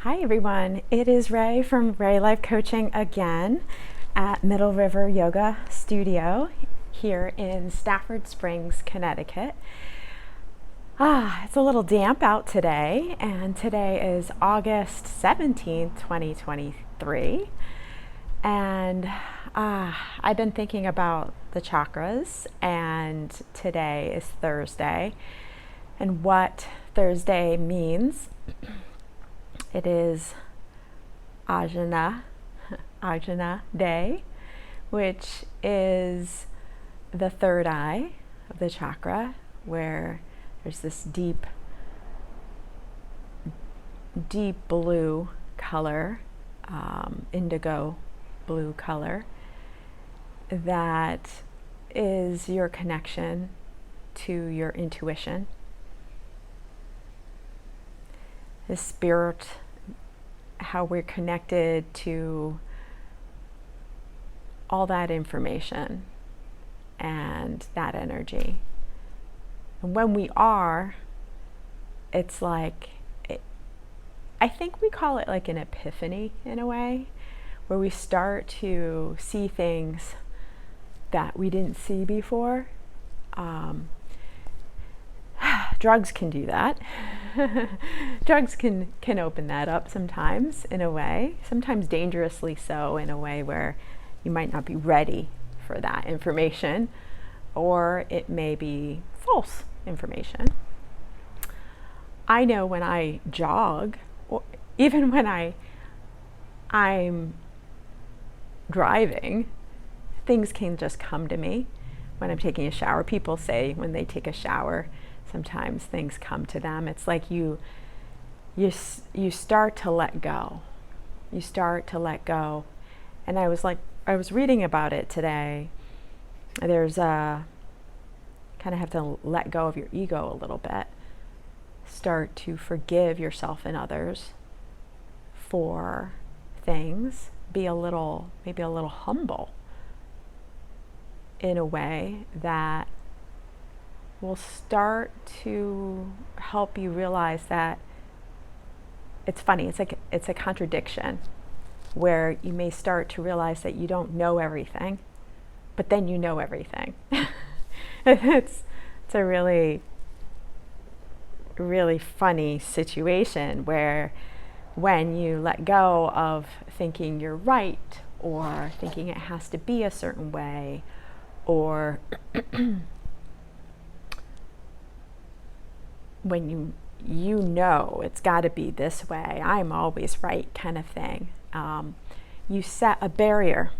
Hi everyone, it is Ray from Ray Life Coaching again at Middle River Yoga Studio here in Stafford Springs, Connecticut. It's a little damp out today, and today is August 17th, 2023. And I've been thinking about the chakras, and today is Thursday, and what Thursday means. It is Ajna Day, which is the third eye of the chakra, where there's this deep blue color, indigo blue color, that is your connection to your intuition, the spirit, how we're connected to all that information and that energy. And when we are, it's like, I think we call it like an epiphany in a way, where we start to see things that we didn't see before. Drugs can do that. Drugs can open that up sometimes, in a way, sometimes dangerously so, in a way where you might not be ready for that information, or it may be false information. I know when I jog, or even when I'm driving, things can just come to me. When I'm taking a shower, people say when they take a shower, sometimes things come to them. It's like you start to let go. You start to let go. And I was reading about it today. There's kind of have to let go of your ego a little bit. Start to forgive yourself and others for things. Be maybe a little humble in a way that will start to help you realize that it's funny. It's a contradiction, where you may start to realize that you don't know everything, but then you know everything. It's a really, really funny situation, where when you let go of thinking you're right, or thinking it has to be a certain way, or when you know it's got to be this way, I'm always right kind of thing. You set a barrier.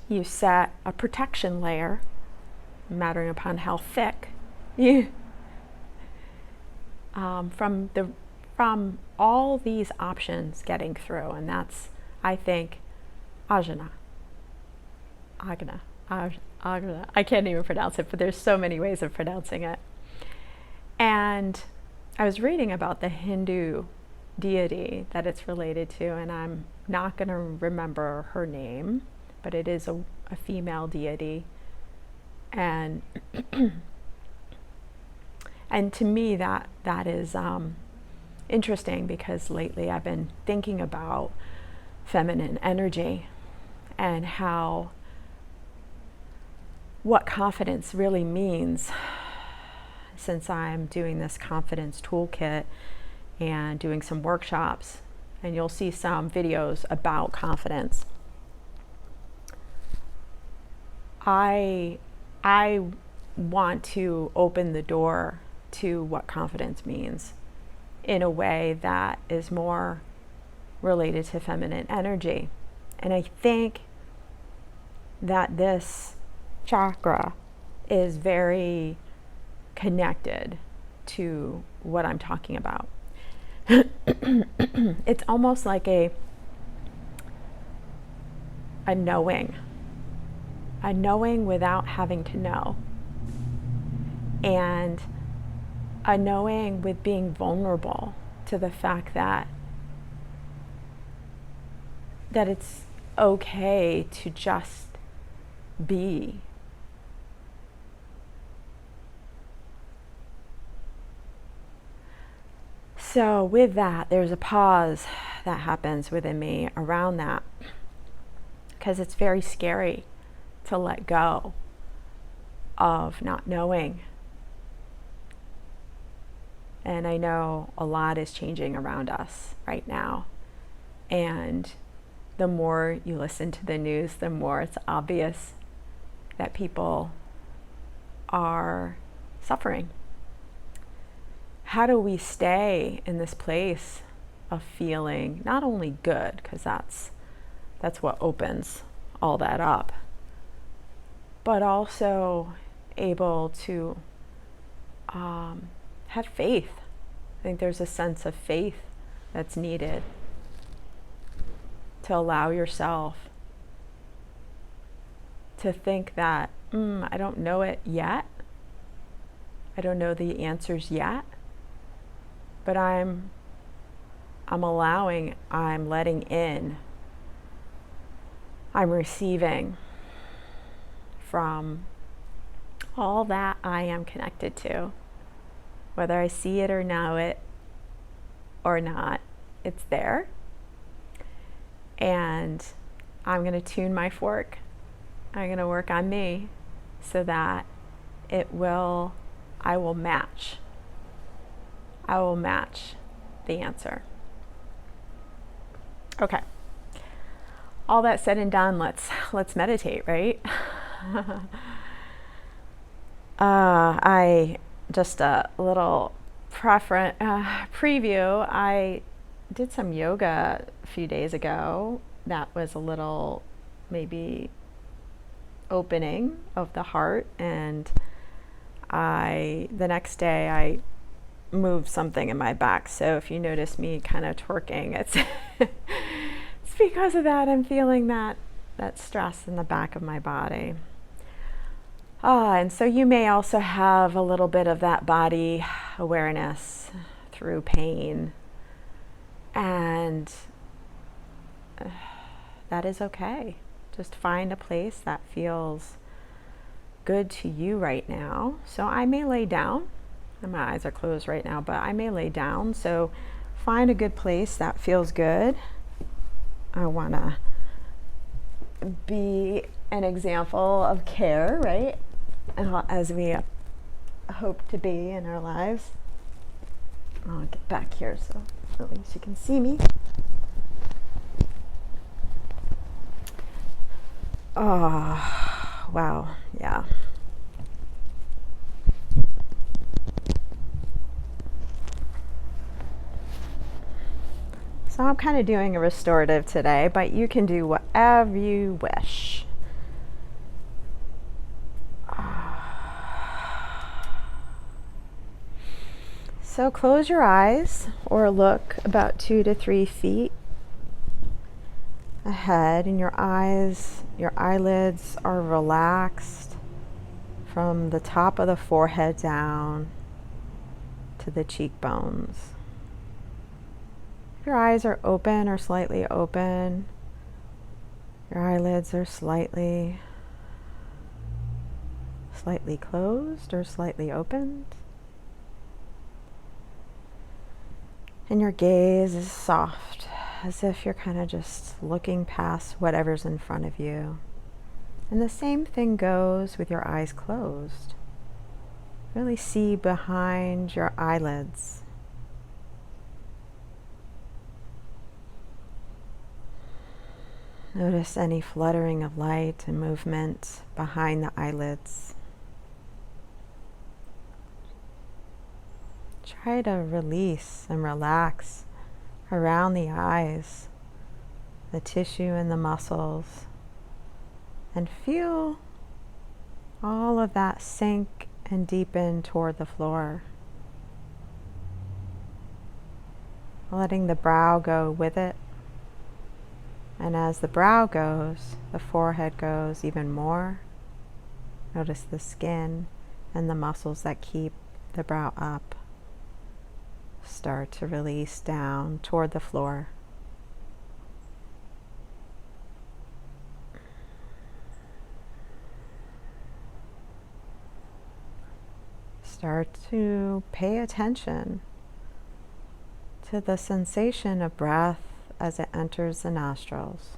You set a protection layer, mattering upon how thick, from all these options getting through. And that's, I think, Ajna. I can't even pronounce it, but there's so many ways of pronouncing it. And I was reading about the Hindu deity that it's related to, and I'm not going to remember her name, but it is a female deity. And and to me that is interesting, because lately I've been thinking about feminine energy and what confidence really means, since I'm doing this confidence toolkit and doing some workshops, and you'll see some videos about confidence. I want to open the door to what confidence means in a way that is more related to feminine energy. And I think that this chakra is very connected to what I'm talking about. It's almost like a knowing without having to know, and a knowing with being vulnerable to the fact that it's okay to just be. So with that, there's a pause that happens within me around that, because it's very scary to let go of not knowing. And I know a lot is changing around us right now. And the more you listen to the news, the more it's obvious that people are suffering. How do we stay in this place of feeling not only good, because that's what opens all that up, but also able to have faith? I think there's a sense of faith that's needed to allow yourself to think that I don't know it yet. I don't know the answers yet, but I'm allowing, I'm letting in, I'm receiving from all that I am connected to. Whether I see it or know it or not, it's there. And I'm going to tune my fork. I'm going to work on me so that I will match the answer. Okay. All that said and done, let's meditate, right? I just a little preview. I did some yoga a few days ago. That was a little maybe opening of the heart, and the next day I moved something in my back. So if you notice me kind of twerking, it's it's because of that. I'm feeling that stress in the back of my body. And so you may also have a little bit of that body awareness through pain, and that is okay. Just find a place that feels good to you right now. So I may lay down, and my eyes are closed right now, but I may lay down. So find a good place that feels good. I want to be an example of care, right? As we hope to be in our lives. I'll get back here so at least you can see me. Oh, wow, yeah. So I'm kind of doing a restorative today, but you can do whatever you wish. So close your eyes or look about 2 to 3 feet ahead, and your eyelids are relaxed from the top of the forehead down to the cheekbones. If your eyes are open or slightly open, your eyelids are slightly closed or slightly opened. And your gaze is soft, as if you're kind of just looking past whatever's in front of you. And the same thing goes with your eyes closed. Really see behind your eyelids. Notice any fluttering of light and movement behind the eyelids. Try to release and relax around the eyes, the tissue and the muscles, and feel all of that sink and deepen toward the floor. Letting the brow go with it. And as the brow goes, the forehead goes even more. Notice the skin and the muscles that keep the brow up start to release down toward the floor. Start to pay attention to the sensation of breath as it enters the nostrils.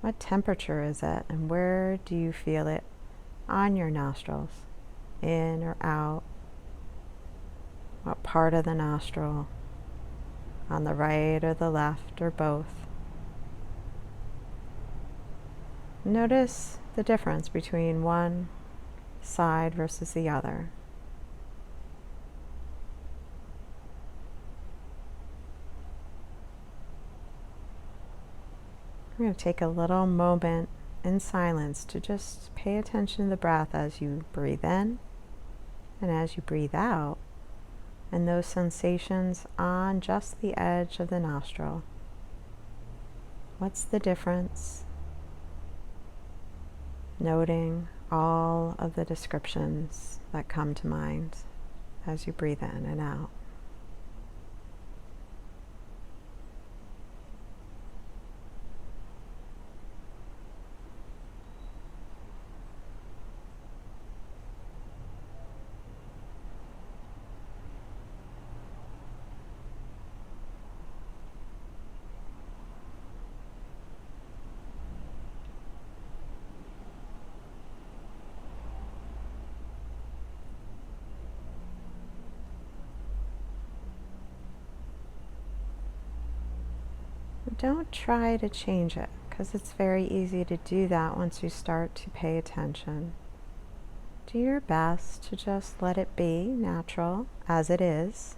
What temperature is it, and where do you feel it on your nostrils? In or out? What part of the nostril? On the right or the left or both? Notice the difference between one side versus the other. We're going to take a little moment in silence to just pay attention to the breath as you breathe in and as you breathe out, and those sensations on just the edge of the nostril. What's the difference? Noting all of the descriptions that come to mind as you breathe in and out. Don't try to change it, because it's very easy to do that once you start to pay attention. Do your best to just let it be natural as it is.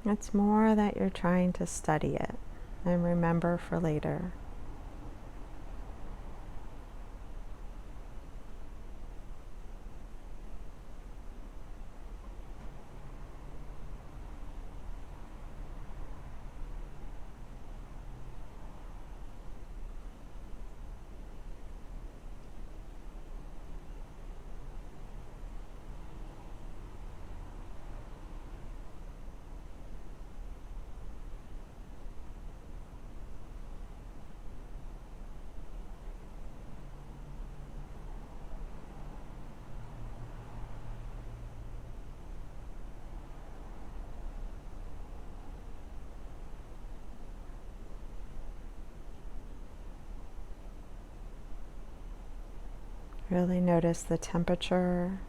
It's more that you're trying to study it and remember for later. Really notice the temperature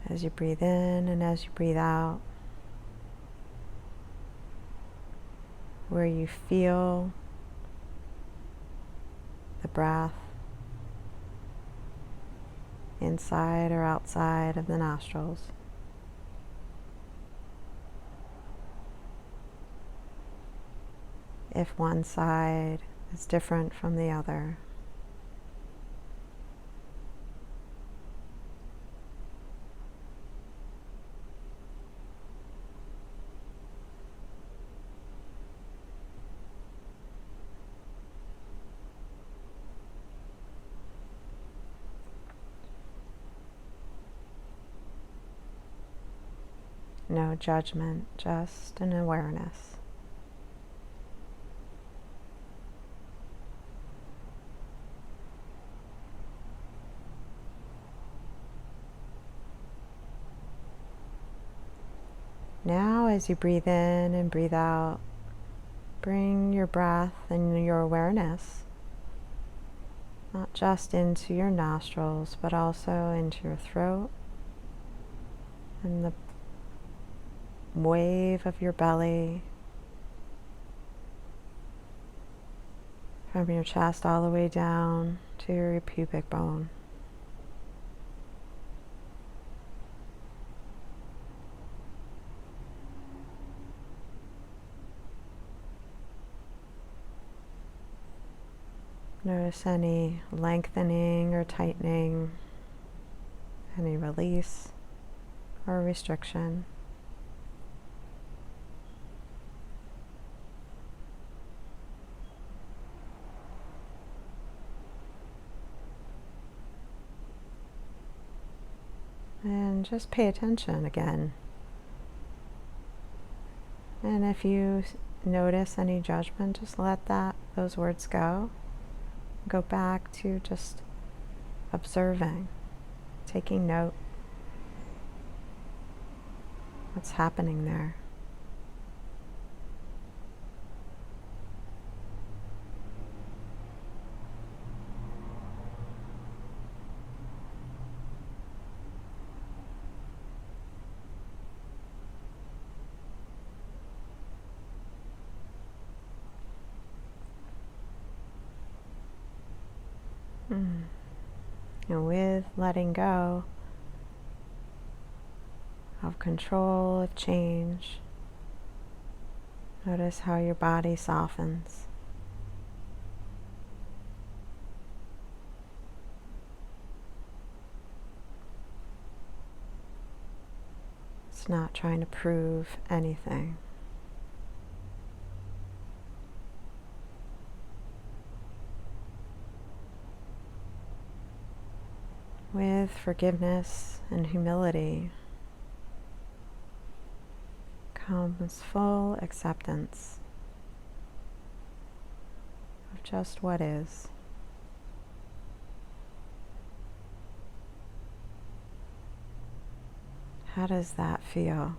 as you breathe in and as you breathe out, where you feel the breath inside or outside of the nostrils. If one side is different from the other. No judgment, just an awareness. Now, as you breathe in and breathe out, bring your breath and your awareness not just into your nostrils, but also into your throat and the wave of your belly, from your chest all the way down to your pubic bone. Notice any lengthening or tightening, any release or restriction. And And just pay attention again. And if you notice any judgment, just let those words go. Go back to just observing, taking note. What's happening there? And with letting go of control, of change, notice how your body softens. It's not trying to prove anything. With forgiveness and humility comes full acceptance of just what is. How does that feel?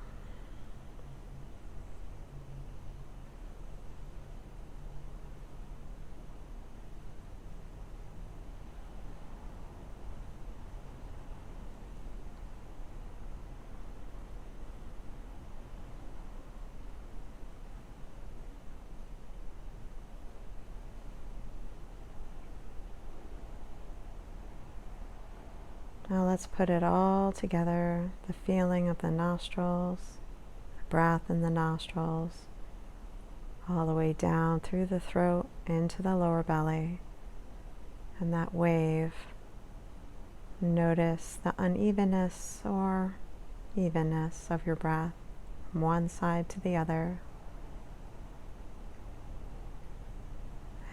Now let's put it all together, the feeling of the nostrils, the breath in the nostrils, all the way down through the throat into the lower belly, and that wave. Notice the unevenness or evenness of your breath from one side to the other,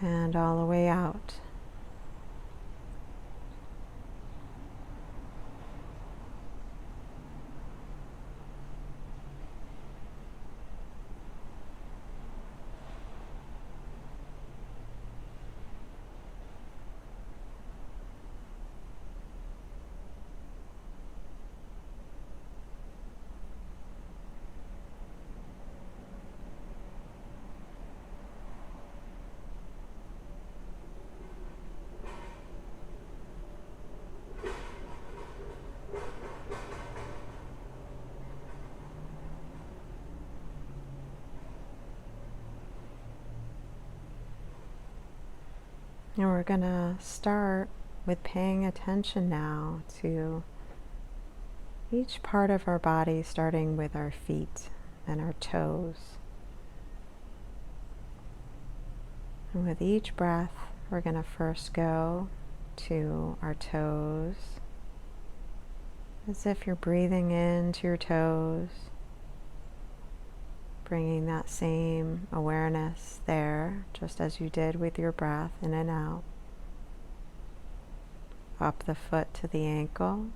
and all the way out. And we're going to start with paying attention now to each part of our body, starting with our feet and our toes. And with each breath, we're going to first go to our toes, as if you're breathing into your toes, bringing that same awareness there, just as you did with your breath in and out. Up the foot to the ankle.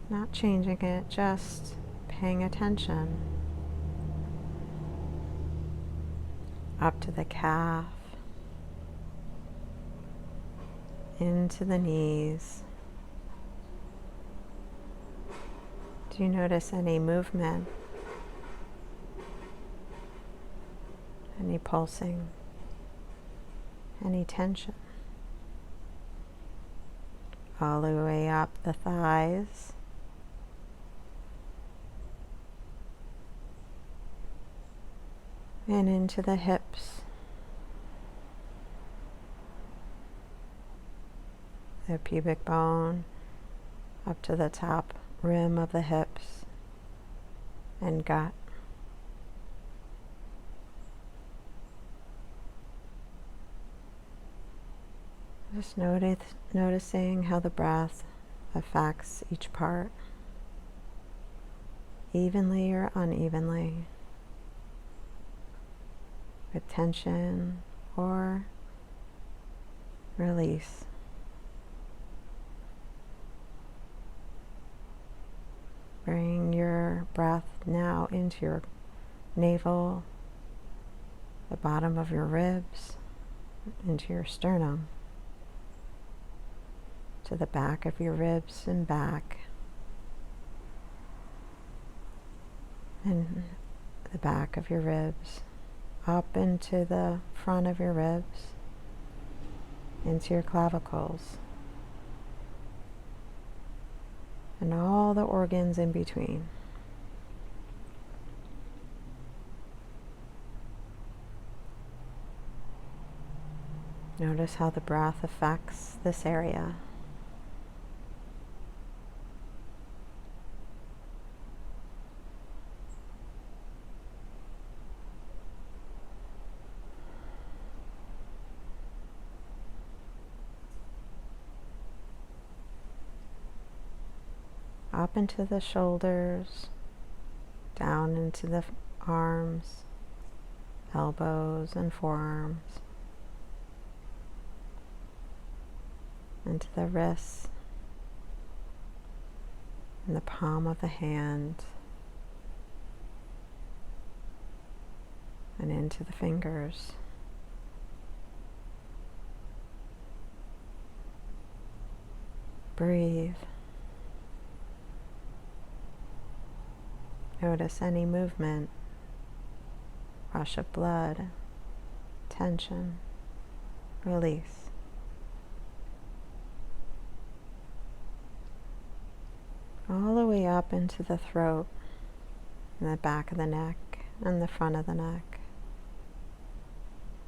Not changing it, just paying attention. Up to the calf, into the knees. Do you notice any movement? Any pulsing? Any tension? All the way up the thighs. And into the hips. The pubic bone up to the top rim of the hips and gut. Just noticing how the breath affects each part, evenly or unevenly, with tension or release. breath now into your navel, the bottom of your ribs, into your sternum, to the back of your ribs and back, and the back of your ribs, up into the front of your ribs, into your clavicles, and all the organs in between. Notice how the breath affects this area. Up into the shoulders, down into the arms, elbows and forearms, into the wrists, and the palm of the hand, and into the fingers. Breathe. Notice any movement, rush of blood, tension, release. All the way up into the throat, and the back of the neck, and the front of the neck,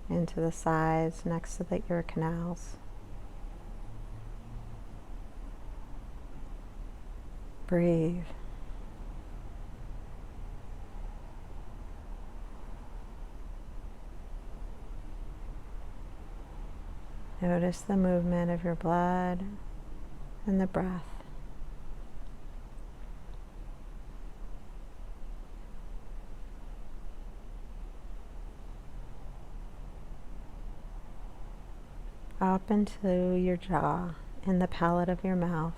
into the sides next to the ear canals. Breathe. Notice the movement of your blood and the breath. Up into your jaw and the palate of your mouth.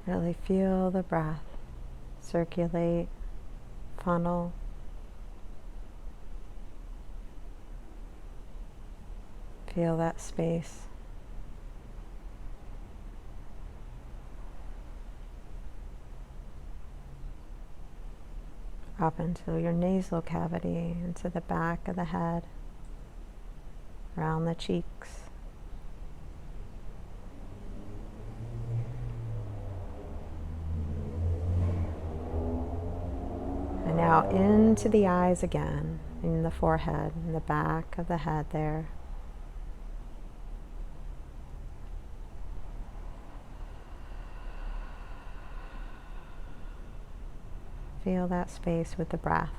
Really feel the breath circulate, funnel. Feel that space. Up into your nasal cavity, into the back of the head, around the cheeks. And now into the eyes again, in the forehead, in the back of the head there. Feel that space with the breath.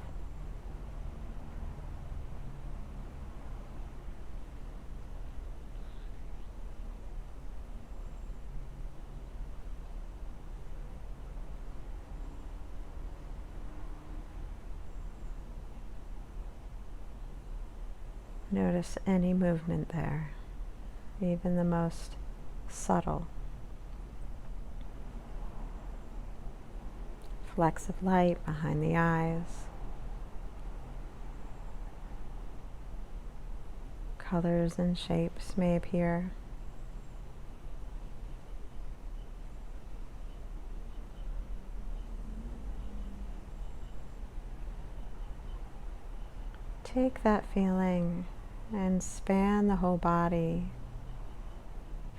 Notice any movement there, even the most subtle. Flecks of light behind the eyes. Colors and shapes may appear. Take that feeling and span the whole body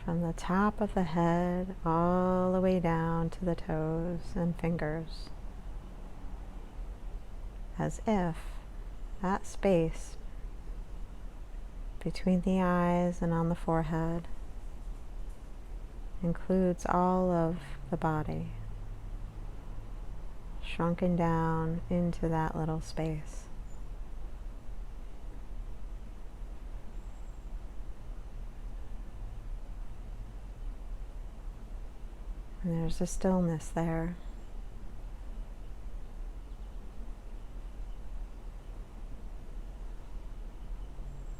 from the top of the head all the way down to the toes and fingers, as if that space between the eyes and on the forehead includes all of the body, shrunken down into that little space. And there's a stillness there.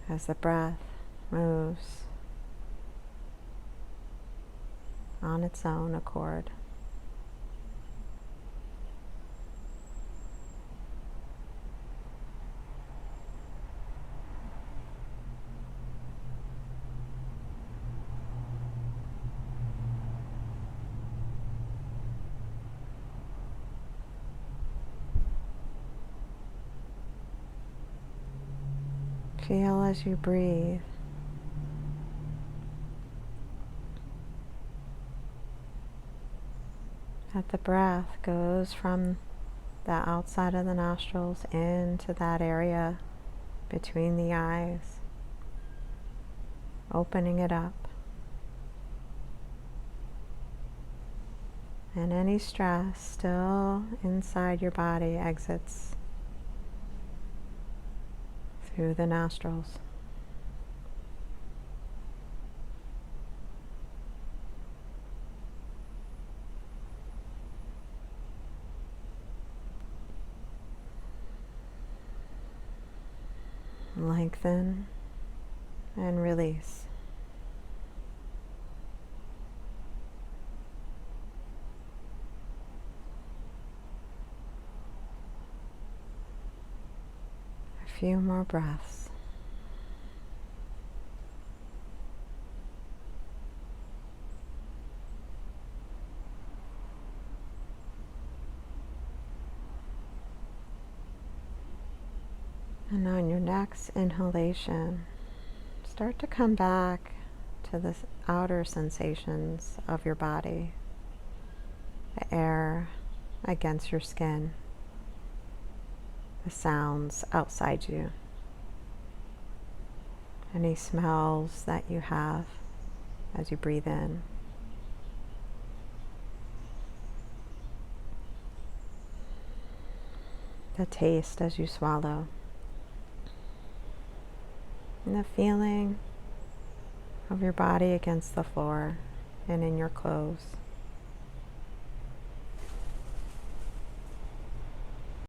As the breath moves on its own accord. Feel as you breathe that the breath goes from the outside of the nostrils into that area between the eyes, opening it up. And any stress still inside your body exits through the nostrils. Lengthen and release. A few more breaths. And on your next inhalation, start to come back to the outer sensations of your body, the air against your skin, the sounds outside you, any smells that you have as you breathe in. The taste as you swallow. And the feeling of your body against the floor and in your clothes.